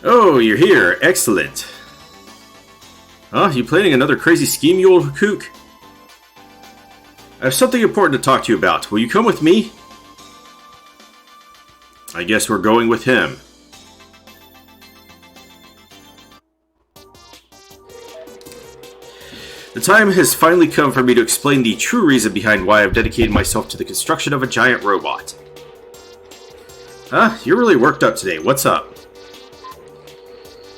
Oh, you're here. Excellent. Huh? You planning another crazy scheme, you old kook? I have something important to talk to you about. Will you come with me? I guess we're going with him. The time has finally come for me to explain the true reason behind why I've dedicated myself to the construction of a giant robot. Huh? You're really worked up today. What's up?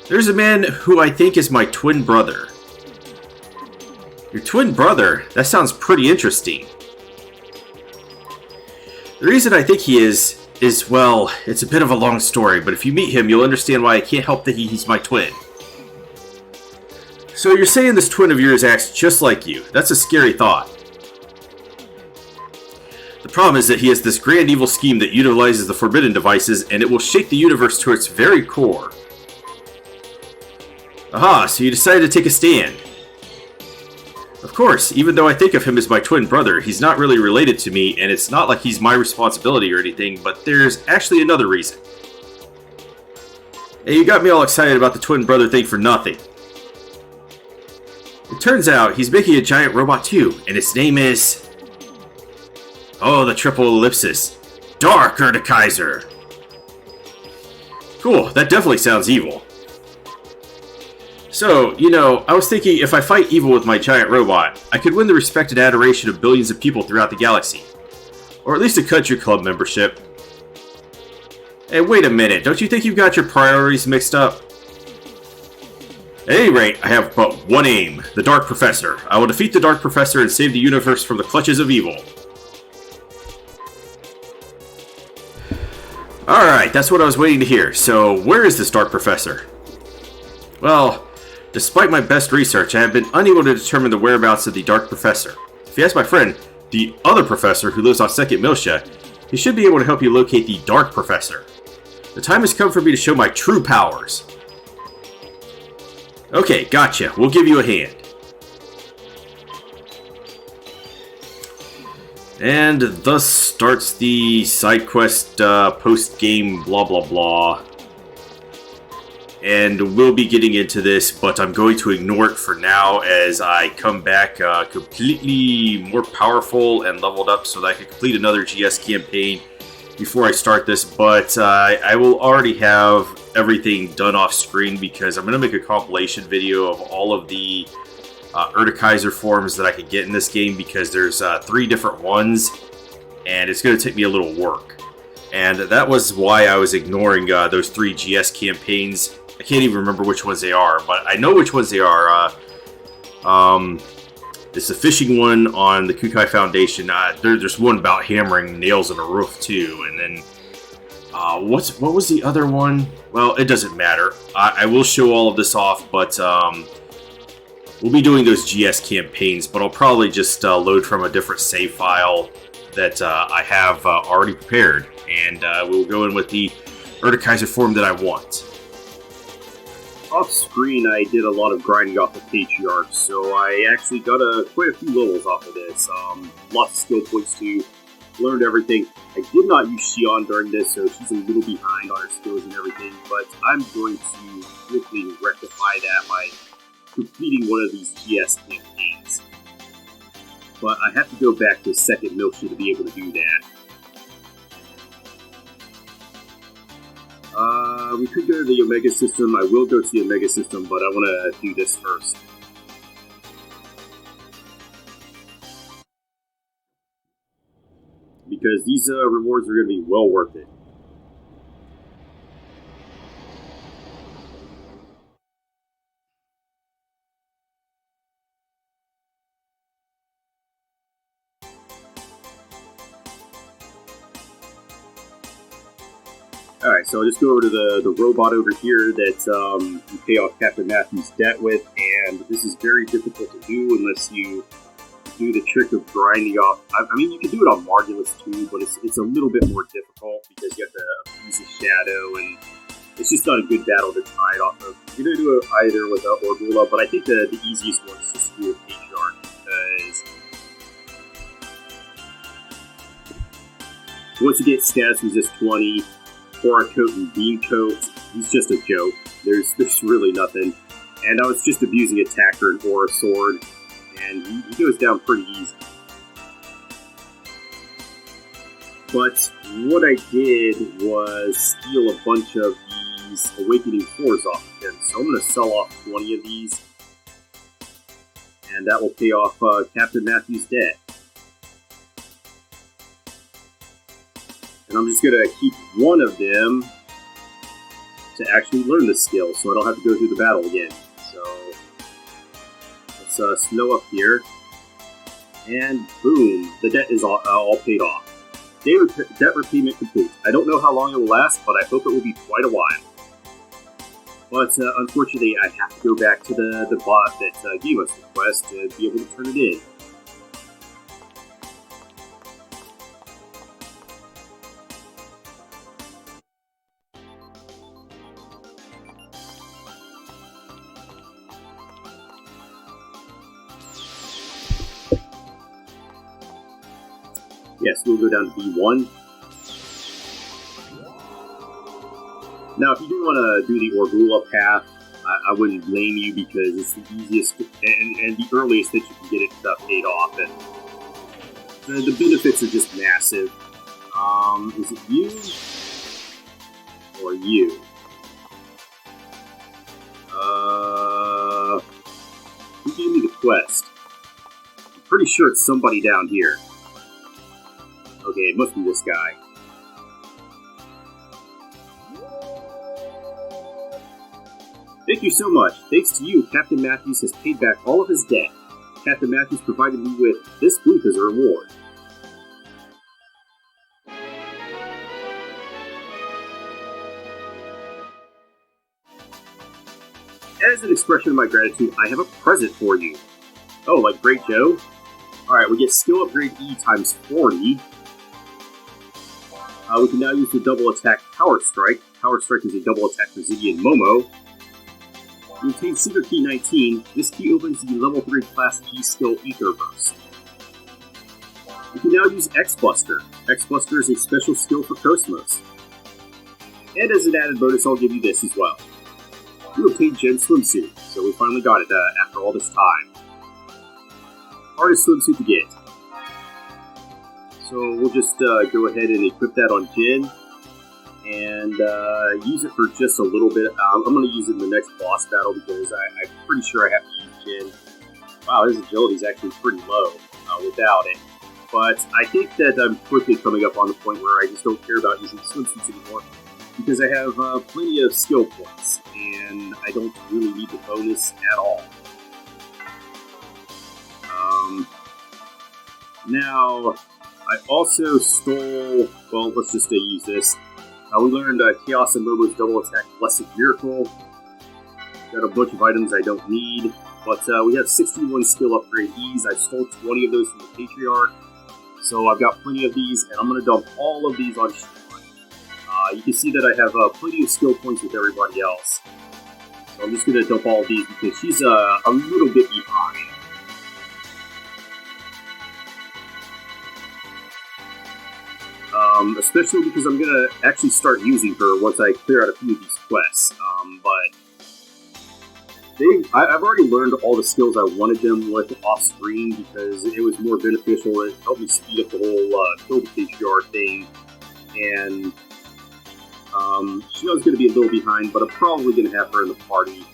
There's a man who I think is my twin brother. Your twin brother? That sounds pretty interesting. The reason I think he is, well, it's a bit of a long story, but if you meet him, you'll understand why I can't help that he's my twin. So you're saying this twin of yours acts just like you. That's a scary thought. The problem is that he has this grand evil scheme that utilizes the forbidden devices, and it will shake the universe to its very core. Aha, so you decided to take a stand. Of course, even though I think of him as my twin brother, he's not really related to me, and it's not like he's my responsibility or anything, but there's actually another reason. Hey, you got me all excited about the twin brother thing for nothing. It turns out he's making a giant robot too, and its name is... Oh, the triple ellipsis. Dark Urtikizer. Cool, that definitely sounds evil. So, you know, I was thinking if I fight evil with my giant robot, I could win the respect and adoration of billions of people throughout the galaxy. Or at least a country club membership. Hey, wait a minute, don't you think you've got your priorities mixed up? At any rate, I have but one aim, the Dark Professor. I will defeat the Dark Professor and save the universe from the clutches of evil. Alright, that's what I was waiting to hear. So, where is this Dark Professor? Well, despite my best research, I have been unable to determine the whereabouts of the Dark Professor. If you ask my friend, the other professor who lives on 2nd Miltia, he should be able to help you locate the Dark Professor. The time has come for me to show my true powers. Okay, gotcha. We'll give you a hand. And thus starts the side quest post-game blah blah blah. And we'll be getting into this, but I'm going to ignore it for now as I come back completely more powerful and leveled up so that I can complete another GS campaign before I start this. But I will already have everything done off screen because I'm going to make a compilation video of all of the Urtikizer forms that I can get in this game because there's 3 different ones and it's going to take me a little work. And that was why I was ignoring those 3 GS campaigns. I can't even remember which ones they are, but I know which ones they are. It's the fishing one on the Kukai Foundation. There's one about hammering nails in a roof too, and then what was the other one? Well, it doesn't matter. I will show all of this off, but we'll be doing those GS campaigns, but I'll probably just load from a different save file that I have already prepared, and we'll go in with the Urtikizer form that I want. Off screen, I did a lot of grinding off the Patriarch, so I actually got quite a few levels off of this. Lots of skill points too. Learned everything. I did not use Xion during this, so she's a little behind on her skills and everything, but I'm going to quickly rectify that by completing one of these GS campaigns. But I have to go back to 2nd Miltia to be able to do that. We could go to the Omega system. I will go to the Omega system, but I want to do this first. Because these rewards are going to be well worth it. Alright, so I'll just go over to the robot over here that you pay off Captain Matthew's debt with, and this is very difficult to do unless you do the trick of grinding off. I mean, you can do it on Margulis too, but it's a little bit more difficult because you have to abuse his shadow, and it's just not a good battle to try it off of. You're going to do it either with Orgula, but I think the easiest one is just to do with Patriarch, because once you get status resist 20, Aura Coat and Beam Coat, he's just a joke. there's really nothing. And I was just abusing Attacker and Aura Sword, and he goes down pretty easy. But what I did was steal a bunch of these Awakening 4s off of him, so I'm going to sell off 20 of these, and that will pay off Captain Matthew's debt. And I'm just going to keep one of them to actually learn the skill, so I don't have to go through the battle again. So let's snow up here, and boom, the debt is all paid off. Debt repayment complete. I don't know how long it will last, but I hope it will be quite a while. But unfortunately, I have to go back to the bot that gave us the quest to be able to turn it in. Yes, we'll go down to B1. Now, if you do want to do the Orgula path, I wouldn't blame you because it's the easiest and the earliest that you can get it paid off. And the benefits are just massive. Is it you or you? Who gave me the quest? I'm pretty sure it's somebody down here. Okay, it must be this guy. Thank you so much. Thanks to you, Captain Matthews has paid back all of his debt. Captain Matthews provided me with this booth as a reward. As an expression of my gratitude, I have a present for you. Oh, like Great Joe? Alright, we get skill upgrade E times 40. We can now use the double attack Power Strike. Power Strike is a double attack for Ziggy and Momo. We obtain Secret Key 19. This key opens the level 3 class E skill Ether Burst. We can now use X-Buster. X-Buster is a special skill for Cosmos. And as an added bonus, I'll give you this as well. We obtained Gen Swimsuit, so we finally got it after all this time. Hardest swimsuit to get. So we'll just go ahead and equip that on Jin, and use it for just a little bit. I'm going to use it in the next boss battle because I'm pretty sure I have to use Jin. Wow, his agility is actually pretty low without it. But I think that I'm quickly coming up on the point where I just don't care about using swimsuits anymore because I have plenty of skill points, and I don't really need the bonus at all. Now, I also stole, well, let's just use this. We learned Chaos and Momo's double attack Blessed Miracle. Got a bunch of items I don't need, but we have 61 skill upgrade E's. I stole 20 of those from the Patriarch, so I've got plenty of these, and I'm going to dump all of these on Shion. You can see that I have plenty of skill points with everybody else. So I'm just going to dump all of these because she's a little bit behind. Especially because I'm going to actually start using her once I clear out a few of these quests. I've already learned all the skills I wanted them with off-screen because it was more beneficial. It helped me speed up the whole kill the Patriarch thing. And Shion's going to be a little behind, but I'm probably going to have her in the party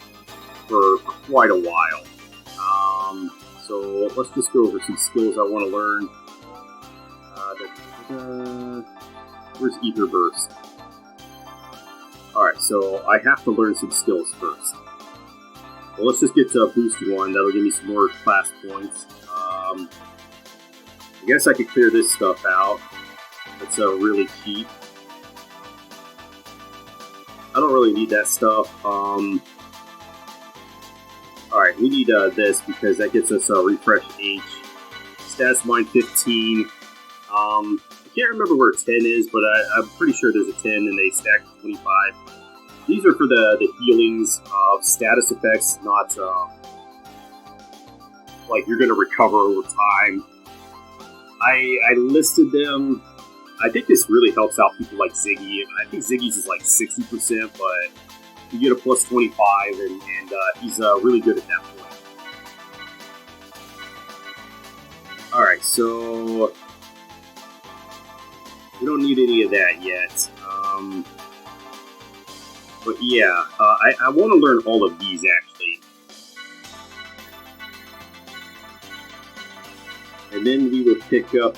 for quite a while. So let's just go over some skills I want to learn. Where's Ether Burst? Alright, so I have to learn some skills first. Well, let's just get to Boost 1. That'll give me some more class points. I guess I could clear this stuff out. It's really cheap. I don't really need that stuff. Alright, we need this because that gets us Refresh H. Status Mine 15. I can't remember where 10 is, but I'm pretty sure there's a 10 and they stack to 25. These are for the healings of status effects, not like you're going to recover over time. I listed them. I think this really helps out people like Ziggy. I think Ziggy's is like 60%, but you get a plus 25, and he's really good at that point. Alright, so we don't need any of that yet. But yeah, I want to learn all of these actually. And then we will pick up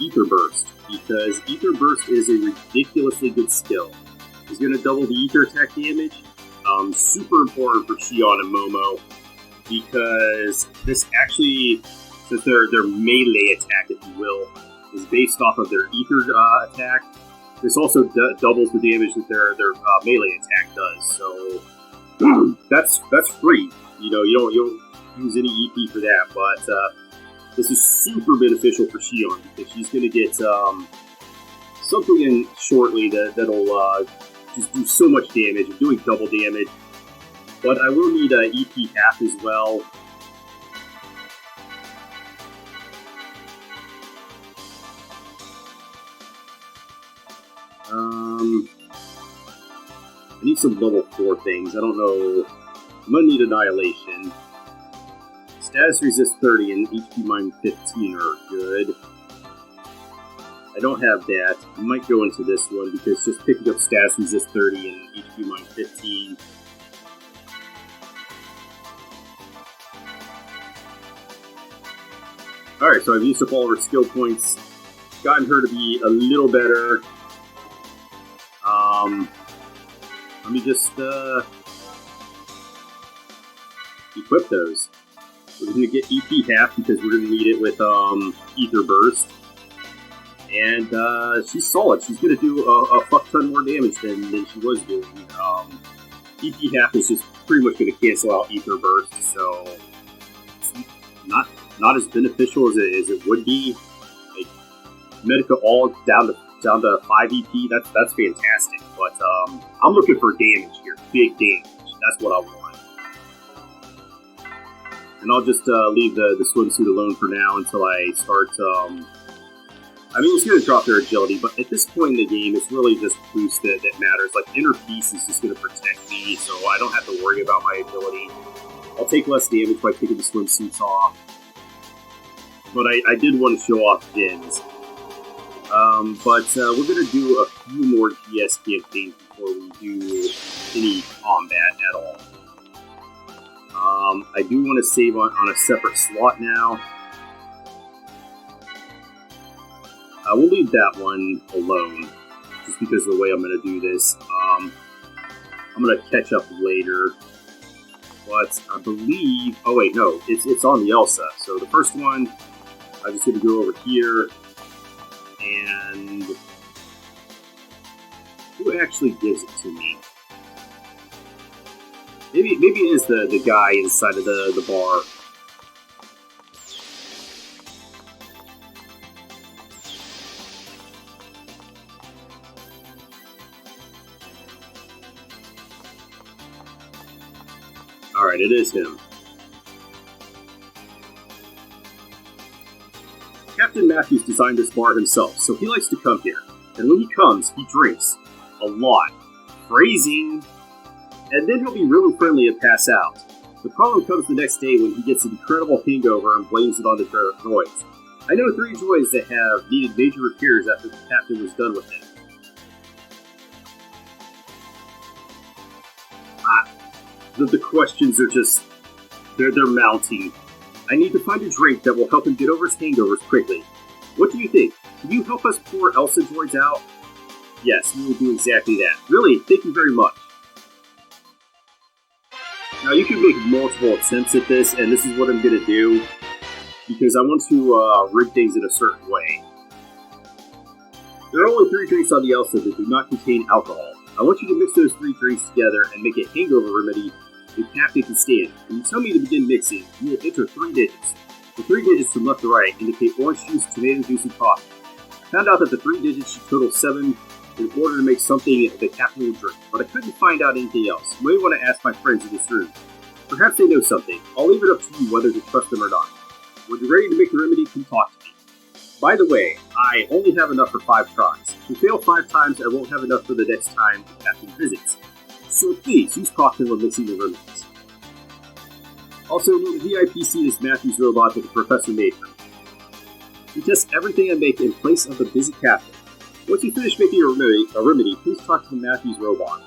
Ether Burst, because Ether Burst is a ridiculously good skill. It's going to double the Ether attack damage. Super important for Shion and Momo, because this actually, since their melee attack, if you will, is based off of their Ether attack, this also doubles the damage that their melee attack does. So that's free. You don't use any EP for that, but this is super beneficial for Shion, because she's going to get something in shortly that'll just do so much damage, and doing double damage. But I will need EP half as well. I need some level 4 things. I don't know. I'm gonna need Annihilation. Status resist 30 and HP mine 15 are good. I don't have that. I might go into this one, because just picking up status resist 30 and HP mine 15. Alright, so I've used up all of her skill points. Gotten her to be a little better. Let me just equip those. We're going to get EP half, because we're going to need it with Ether Burst. And she's solid. She's going to do a fuck ton more damage than she was doing. EP half is just pretty much going to cancel out Ether Burst, so it's not as beneficial as it would be. Like, Medica all down to 5 EP, that's fantastic. But I'm looking for damage here, big damage. That's what I want. And I'll just leave the swimsuit alone for now until I start. I mean, it's going to drop their agility, but at this point in the game, it's really just boost that matters. Like, Inner Peace is just going to protect me, so I don't have to worry about my agility. I'll take less damage by taking the swimsuits off. But I did want to show off Jin's. But we're going to do a few more GS campaigns before we do any combat at all. I do want to save on a separate slot now. We'll leave that one alone, just because of the way I'm going to do this. I'm going to catch up later. But I believe... Oh wait, no, it's on the Elsa. So the first one, I'm just going to go over here. And who actually gives it to me? Maybe it is the guy inside of the bar. Alright, it is him. Captain Matthews designed this bar himself, so he likes to come here. And when he comes, he drinks. A lot. Phrasing. And then he'll be really friendly and pass out. The problem comes the next day when he gets an incredible hangover and blames it on the droids. I know 3 droids that have needed major repairs after the captain was done with them. The questions are just... They're mounting. I need to find a drink that will help him get over his hangovers quickly. What do you think? Can you help us pour Elsa droids out? Yes, we will do exactly that. Really, thank you very much. Now, you can make multiple attempts at this, and this is what I'm going to do, because I want to rig things in a certain way. There are only 3 drinks on the Elsa that do not contain alcohol. I want you to mix those 3 drinks together and make a hangover remedy the captain can stand. When you tell me to begin mixing, you will enter 3 digits. The 3 digits from left to right indicate orange juice, tomato juice, and coffee. I found out that the 3 digits should total 7 in order to make something the captain will drink, but I couldn't find out anything else. You may want to ask my friends in this room. Perhaps they know something. I'll leave it up to you whether to trust them or not. When you're ready to make the remedy, come talk to me. By the way, I only have enough for 5 tries. If we fail 5 times, I won't have enough for the next time the captain visits. So please, use caution when mixing the remedies. Also, note the VIP seat is Matthew's robot that the professor made for me. He tests everything I make in place of the busy captain. Once you finish making a remedy, please talk to the Matthew's robot.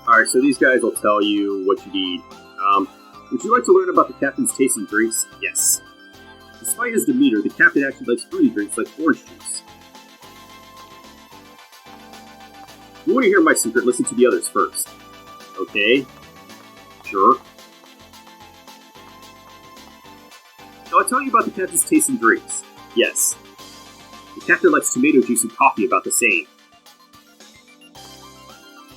Alright, so these guys will tell you what you need. Would you like to learn about the captain's taste in drinks? Yes. Despite his demeanor, the captain actually likes fruity drinks like orange juice. If you want to hear my secret, listen to the others first. Okay. Sure. Shall I tell you about the captain's taste in drinks? Yes. The captain likes tomato juice and coffee about the same.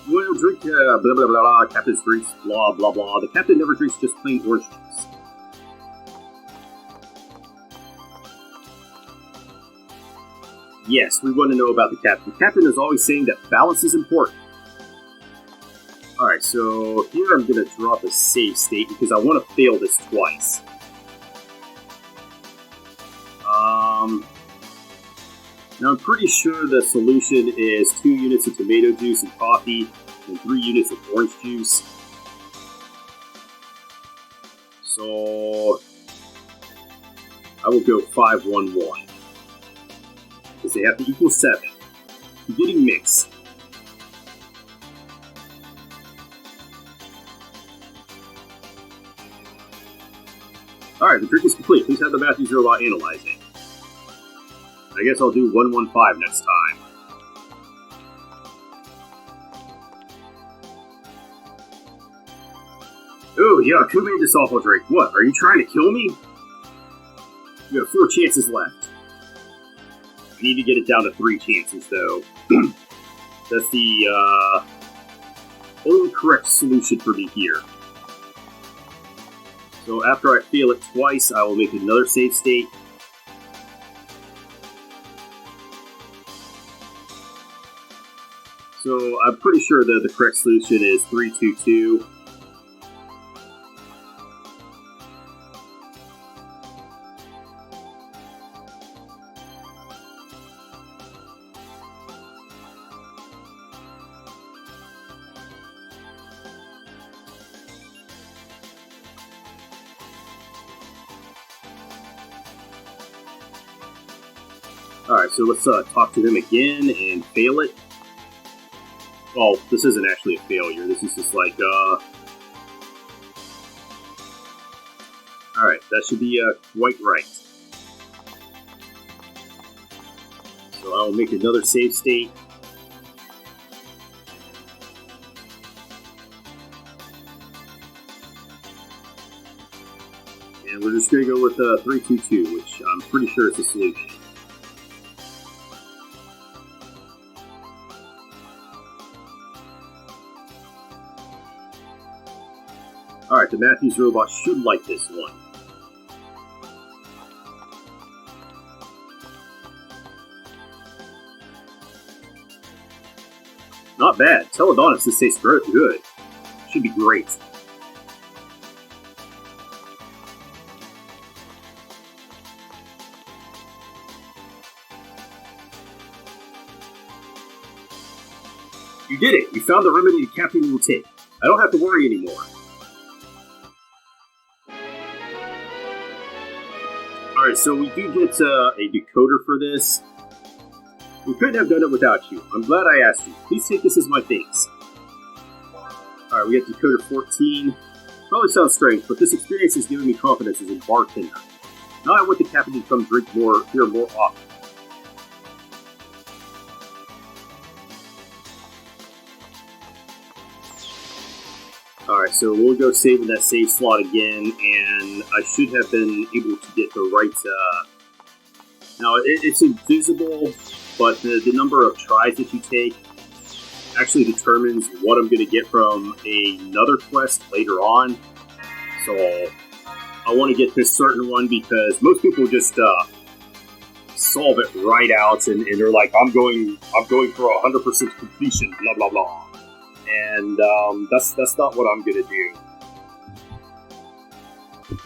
You want to drink, blah blah blah blah, captain's drinks, blah blah blah. The captain never drinks just plain orange juice. Yes, we want to know about the captain. The captain is always saying that balance is important. Alright, so here I'm going to drop a save state because I want to fail this twice. Now I'm pretty sure the solution is 2 units of tomato juice and coffee and 3 units of orange juice. So I will go 5-1-1. Because they have to equal 7. Beginning mix. Alright, the drink is complete. Please have the Matthew's robot analyze it. I guess I'll do 1-1-5 next time. Oh, yuck, who made this awful drink? What, are you trying to kill me? You have 4 chances left. I need to get it down to 3 chances, though. That's the, only correct solution for me here. So after I fail it twice, I will make another save state. So I'm pretty sure that the correct solution is 3-2-2. Alright, so let's talk to them again and fail it. Well, this isn't actually a failure. This is just like, Alright, that should be quite right. So I will make another save state. And we're just going to go with 3-2-2, which I'm pretty sure is the solution. Alright, the Matthews robot should like this one. Not bad. Teledonis, this tastes good. Should be great. You did it! You found the remedy the captain will take. I don't have to worry anymore. Alright, so we do get a decoder for this. We couldn't have done it without you. I'm glad I asked you. Please take this as my thanks. Alright, we get decoder 14. Probably sounds strange, but this experience has given me confidence as a bartender. Now I want the captain to come drink here more often. Alright, so we'll go save in that save slot again, and I should have been able to get the right... Now, it's invisible, but the number of tries that you take actually determines what I'm going to get from another quest later on. So, I want to get this certain one because most people just solve it right out, and they're like, I'm going for 100% completion, blah, blah, blah. And that's not what I'm going to do.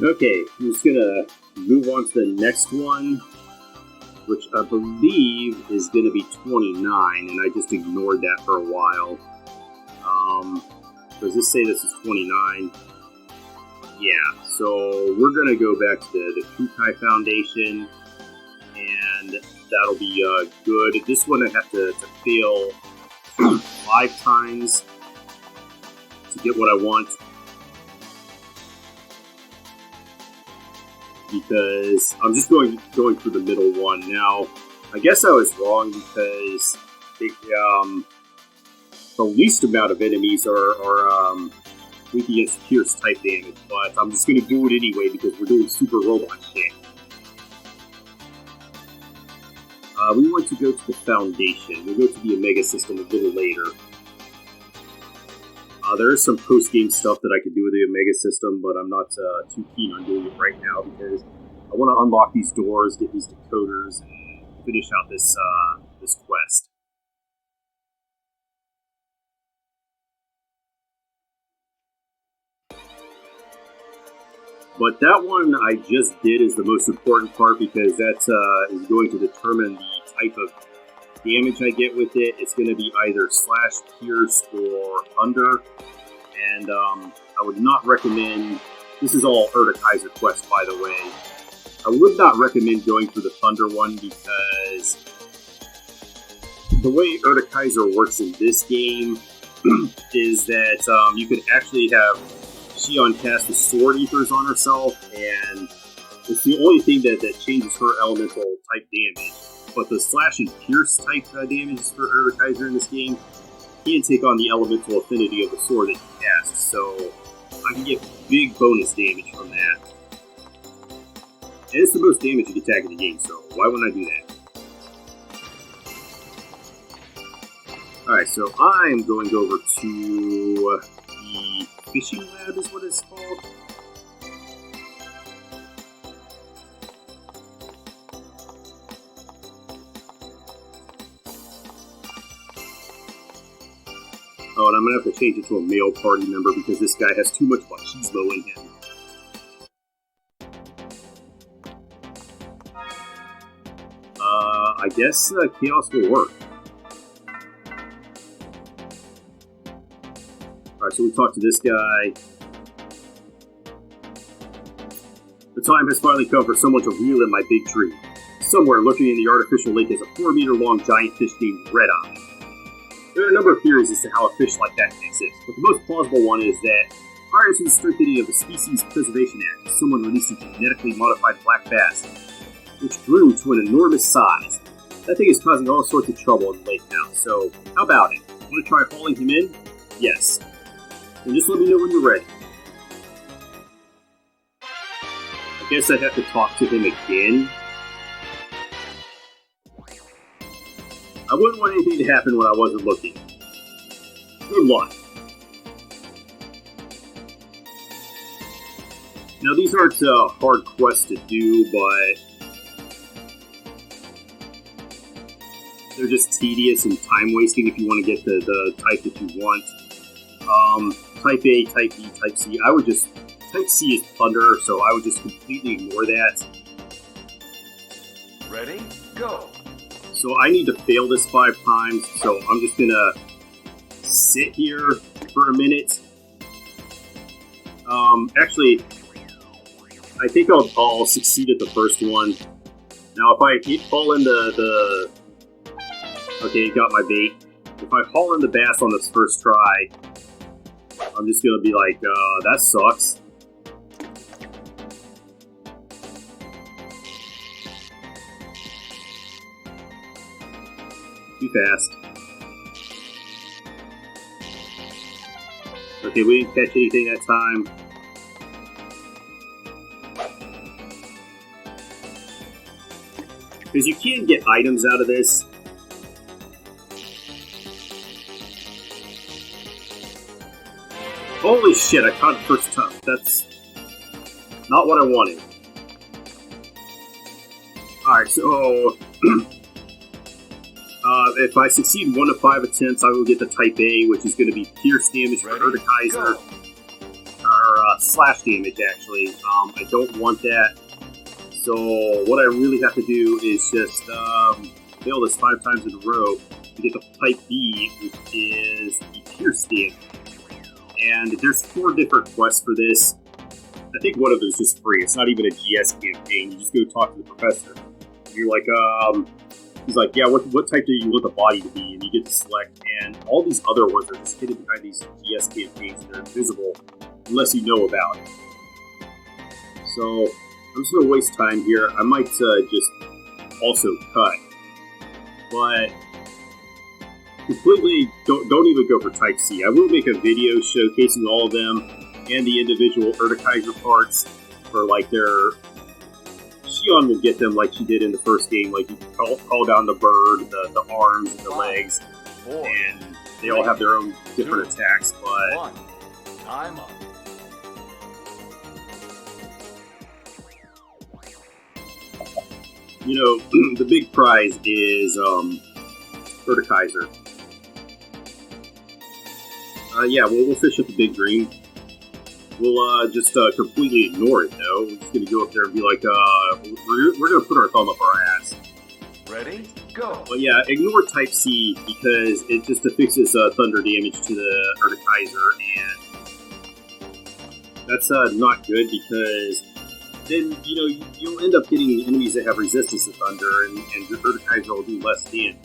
Okay, I'm just going to move on to the next one. which I believe is going to be 29, and I just ignored that for a while. Does this say this is 29? Yeah, so we're going to go back to the Kukai Foundation, and that'll be good. This one I have to fail 5 times to get what I want, because I'm just going through the middle one. Now, I guess I was wrong because the least amount of enemies are weak against Pierce type damage, but I'm just going to do it anyway because we're doing super robot shit. We want to go to the Foundation. We'll go to the Omega System a little later. There is some post-game stuff that I could do with the Omega System, but I'm not too keen on doing it right now because I want to unlock these doors, get these decoders, and finish out this quest. But that one I just did is the most important part because that is going to determine the type of damage I get with it. It's going to be either slash, pierce, or thunder. And I would not recommend... This is all Urtikaiser quest, by the way. I would not recommend going for the thunder one because the way Urtikaiser works in this game is that you could actually have Shion cast the Sword Ethers on herself, and it's the only thing that changes her elemental type damage. But the slash and pierce type damages for Urtikaiser in this game can take on the elemental affinity of the sword that you cast, so I can get big bonus damage from that. And it's the most damaging attack in the game, so why wouldn't I do that? Alright, so I am going over to the Fishing Lab is what it's called. Oh, and I'm going to have to change it to a male party member because this guy has too much machismo in him. I guess Chaos will work. Alright, so we talked to this guy. The time has finally come for someone to reel in my big tree. Somewhere lurking in the artificial lake is a 4-meter-long giant fish named Red Eye. There are a number of theories as to how a fish like that can exist, but the most plausible one is that prior to the strengthening of the Species Preservation Act, someone released a genetically modified black bass, which grew to an enormous size. That thing is causing all sorts of trouble in the lake now, so how about it? Want to try hauling him in? Yes. Then just let me know when you're ready. I guess I'd have to talk to him again. I wouldn't want anything to happen when I wasn't looking. Good luck. Now, these aren't hard quests to do, but they're just tedious and time-wasting if you want to get the type that you want. Type A, Type B, Type C. Type C is Thunder, so I would just completely ignore that. Ready? Go! So I need to fail this 5 times, so I'm just gonna sit here for a minute. Actually, I think I'll succeed at the first one. Now, if I fall in the... Okay, got my bait. If I haul in the bass on this first try, I'm just gonna be like, that sucks. Too fast. Okay, we didn't catch anything that time. Because you can get items out of this. Holy shit, I caught it first time. That's not what I wanted. Alright, so... if I succeed 1 of 5 attempts, I will get the Type A, which is going to be pierce damage for Urtikaiser. Or slash damage, actually. I don't want that. So what I really have to do is just fail this 5 times in a row to get the Type B, which is the Pierce stand. And there's 4 different quests for this. I think one of them is just free. It's not even a GS campaign. You just go talk to the professor. And you're like, he's like, yeah, what type do you want the body to be? And you get to select. And all these other ones are just hidden behind these GS campaigns. They're invisible unless you know about it. So I'm just going to waste time here. I might just also cut. But completely don't even go for Type C. I will make a video showcasing all of them and the individual Urtikizer parts for like their... Shion will get them like she did in the first game. Like you can call down the bird, the arms, and the legs. 4, And they all have their own different attacks, but... 1. Time up. You know, the big prize is Urtikizer. Yeah, we'll fish up the big green. We'll just completely ignore it, though. We're just going to go up there and be like, we're going to put our thumb up our ass. Ready? Go. But yeah, ignore Type C because it just affixes thunder damage to the Urtikizer, and that's not good because then, you know, you'll end up getting enemies that have resistance to thunder, and your Urtikizer will do less damage.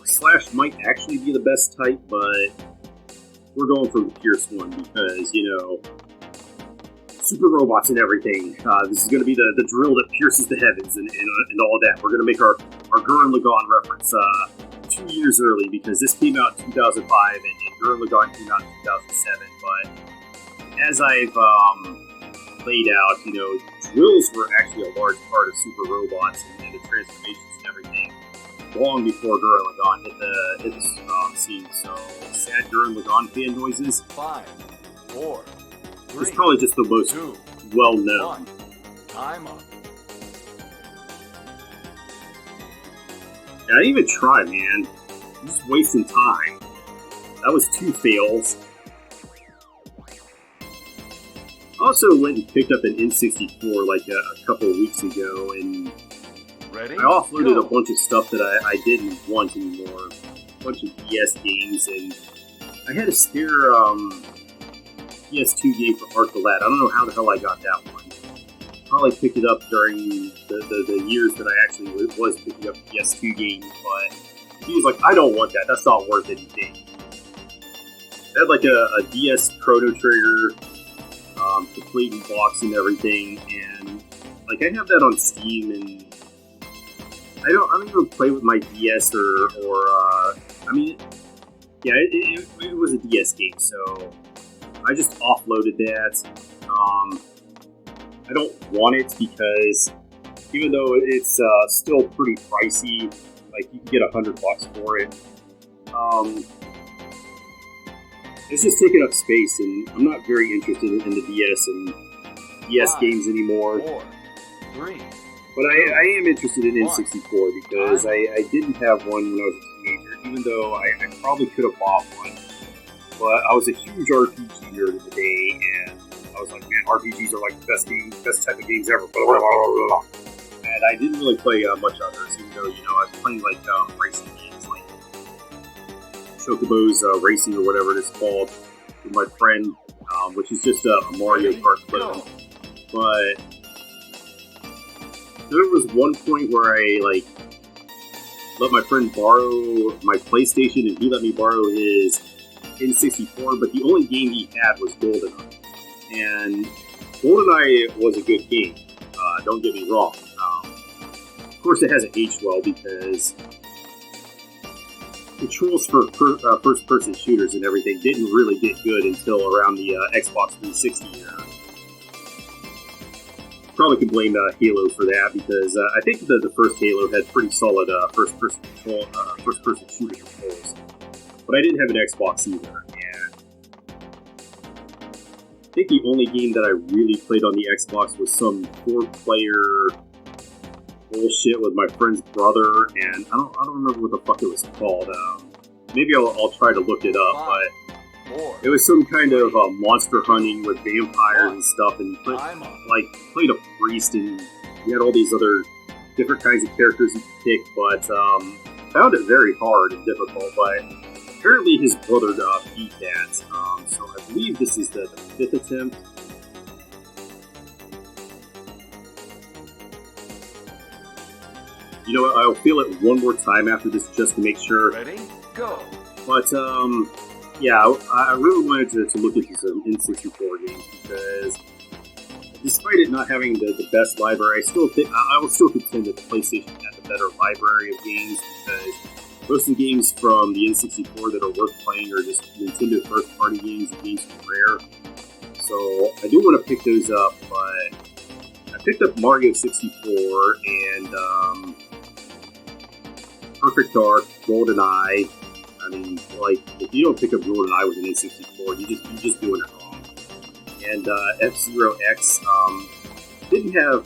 Slash might actually be the best type, but we're going for the Pierce one because, you know, super robots and everything. This is going to be the drill that pierces the heavens and all that. We're going to make our Gurren Lagann reference 2 years early because this came out in 2005 and Gurren Lagann came out in 2007. But as I've laid out, you know, drills were actually a large part of super robots and the transformations and everything long before Gurren Lagann hit the scene. So sad Gurren Lagann fan noises. 5, 4, 3. It's probably just the most 2, well known. 1. Time up. I didn't even try, man. I'm just wasting time. That was 2 fails. Also went and picked up an N64 like a couple of weeks ago, and Ready? I offloaded Go. a bunch of stuff that I didn't want anymore. A bunch of DS games, and I had a spare PS2 game for Arc the Lad. I don't know how the hell I got that one. Probably picked it up during the years that I actually was picking up PS2 games, but he was like, I don't want that. That's not worth anything. I had like a DS Chrono Trigger, complete in box and everything, and like I have that on Steam, and I don't even play with my DS I mean, yeah, it was a DS game, so I just offloaded that. I don't want it because even though it's still pretty pricey, like you can get $100 for it, it's just taking up space, and I'm not very interested in the DS and DS 5, games anymore. 4, 3. But I am interested in N64 because I didn't have one when I was a teenager, even though I probably could have bought one. But I was a huge RPG nerd in the day, and I was like, man, RPGs are like the best type of games ever. And I didn't really play much others, even though, you know, I was playing like racing games like Chocobo's Racing or whatever it is called with my friend, which is just a Mario Kart clone. But there was one point where I like let my friend borrow my PlayStation, and he let me borrow his N64, but the only game he had was GoldenEye. And GoldenEye was a good game, don't get me wrong. Of course, it hasn't aged well because controls for first-person shooters and everything didn't really get good until around the Xbox 360 era. Probably could blame Halo for that because I think the first Halo had pretty solid first-person shooter controls. But I didn't have an Xbox either, and I think the only game that I really played on the Xbox was some 4-player bullshit with my friend's brother, and I don't remember what the fuck it was called. Maybe I'll try to look it up, 5, but It was some kind of monster hunting with vampires and stuff, and you played a priest, and you had all these other different kinds of characters you could pick, but found it very hard and difficult. But apparently his brother beat that, so I believe this is the 5th attempt. You know what? I'll feel it one more time after this just to make sure. Ready? Go. But yeah, I really wanted to look into some N64 games because, despite it not having the best library, I will still contend that the PlayStation has a better library of games because most of the games from the N64 that are worth playing are just Nintendo first-party games and games from Rare. So I do want to pick those up, but I picked up Mario 64 and Perfect Dark, GoldenEye. I mean, like, if you don't pick up GoldenEye with an N64, you're just doing it wrong. And F-Zero X didn't have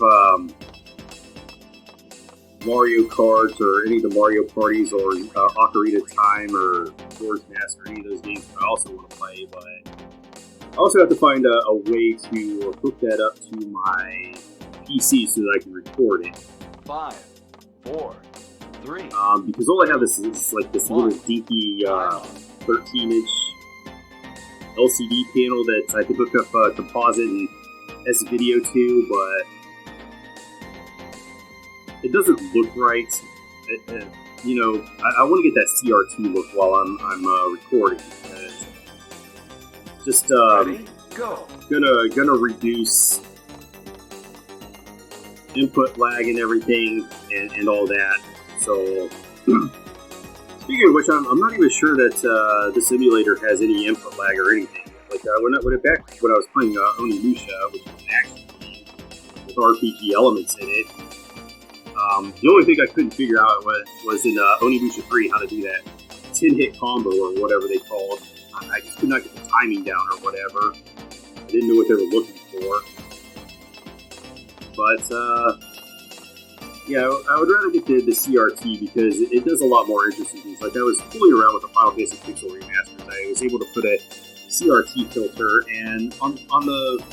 Mario Kart or any of the Mario Parties or Ocarina of Time or Doors Mask or any of those games that I also want to play, but I also have to find a way to hook that up to my PC so that I can record it. 5, 4, 3. Because all I have is like this little dinky 13-inch LCD panel that I could hook up a composite and S-video to, but it doesn't look right. You know, I want to get that CRT look while I'm recording. Just Ready? Go. gonna reduce input lag and everything and all that. So, speaking of which, I'm not even sure that the simulator has any input lag or anything. Like when I was playing Onimusha, which is an action game with RPG elements in it, the only thing I couldn't figure out was in Onimusha 3 how to do that 10-hit combo or whatever they call it. I just could not get the timing down or whatever. I didn't know what they were looking for. But yeah, I would rather get the CRT because it does a lot more interesting things. Like I was fooling around with the Final Fantasy Pixel remasters. I was able to put a CRT filter, and on the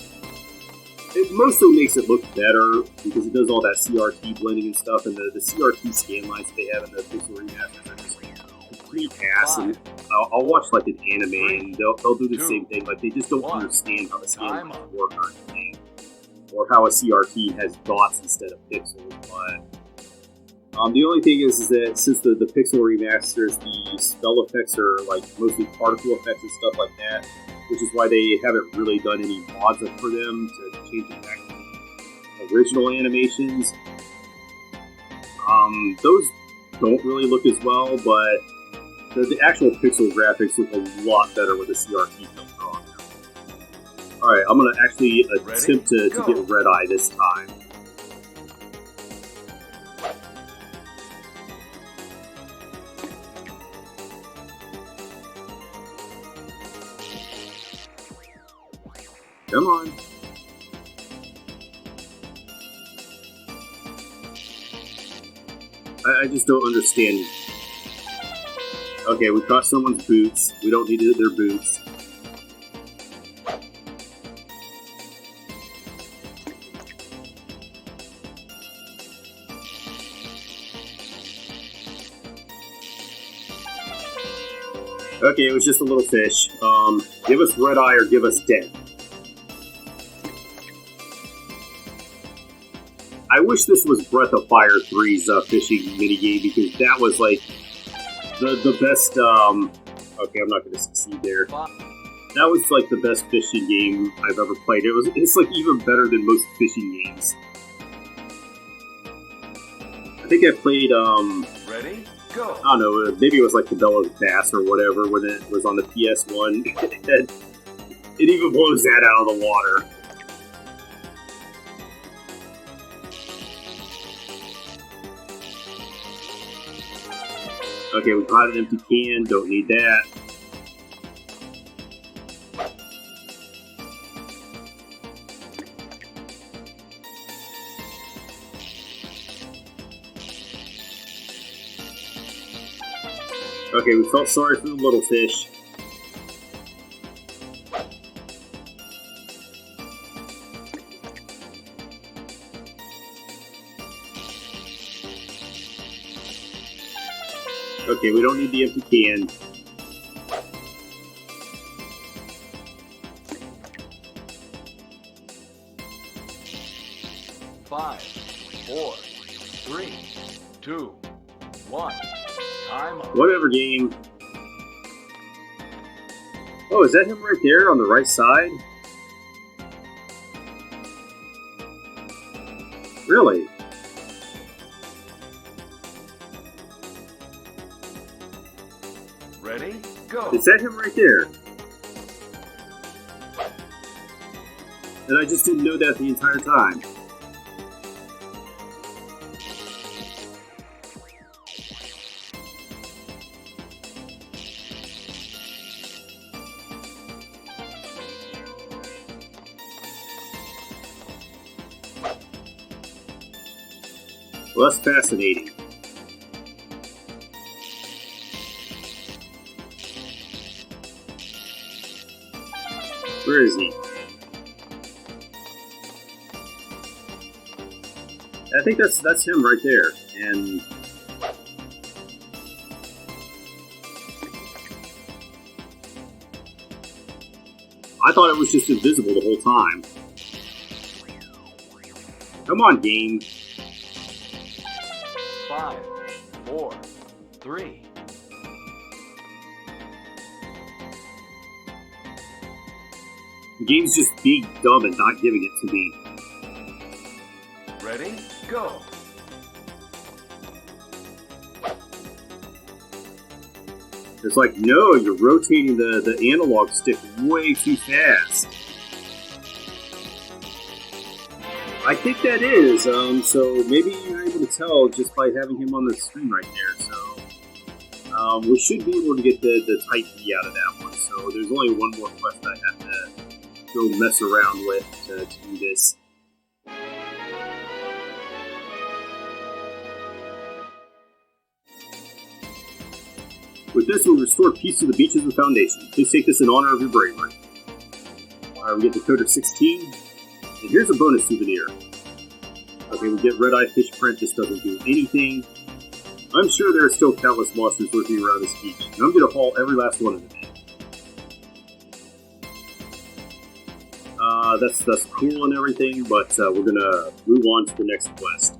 it mostly makes it look better because it does all that CRT blending and stuff, and the CRT scan lines they have in the Pixel remasters are just complete ass. And I'll watch like an anime, and they'll do the same thing. Like they just don't understand how the scan lines work or anything, or how a CRT has dots instead of pixels. But the only thing is that since the Pixel remasters, the spell effects are like mostly particle effects and stuff like that, which is why they haven't really done any mods up for them to change it back to the original animations. Those don't really look as well, but the actual pixel graphics look a lot better with the CRT filter on them. Alright, I'm going to actually attempt to get Red Eye this time. Come on. I just don't understand. Okay, we caught someone's boots. We don't need their boots. Okay, it was just a little fish. Give us Red Eye or give us dead. I wish this was Breath of Fire 3's fishing minigame because that was like the best. Okay, I'm not going to succeed there. That was like the best fishing game I've ever played. It's like even better than most fishing games. I think I played. Ready? Go. I don't know. Maybe it was like Cabela's Bass or whatever when it was on the PS1. It even blows that out of the water. Okay, we got an empty can, don't need that. Okay, we felt sorry for the little fish. Okay, we don't need the empty can. Five, four, three, two, one. Time up. Whatever, game. Oh, is that him right there on the right side? Really? Ready? Go. Is that him right there? And I just didn't know that the entire time. Well, that's fascinating. Where is he? I think that's him right there. And I thought it was just invisible the whole time. Come on, game. 5, 4, 3. The game's just being dumb and not giving it to me. Ready? Go. It's like, no, you're rotating the analog stick way too fast. I think that is, so maybe you're able to tell just by having him on the screen right there, so we should be able to get the tight key out of that one, so there's only one more quest I have to go mess around with to do this. With this, we'll restore peace to the beaches of the Foundation. Please take this in honor of your bravery. Alright, we get the Coder 16, and here's a bonus souvenir. Okay, we get Red-Eye Fish Print. This doesn't do anything. I'm sure there are still countless monsters lurking around this beach, and I'm going to haul every last one of them in. That's cool and everything, but we're going to move on to the next quest.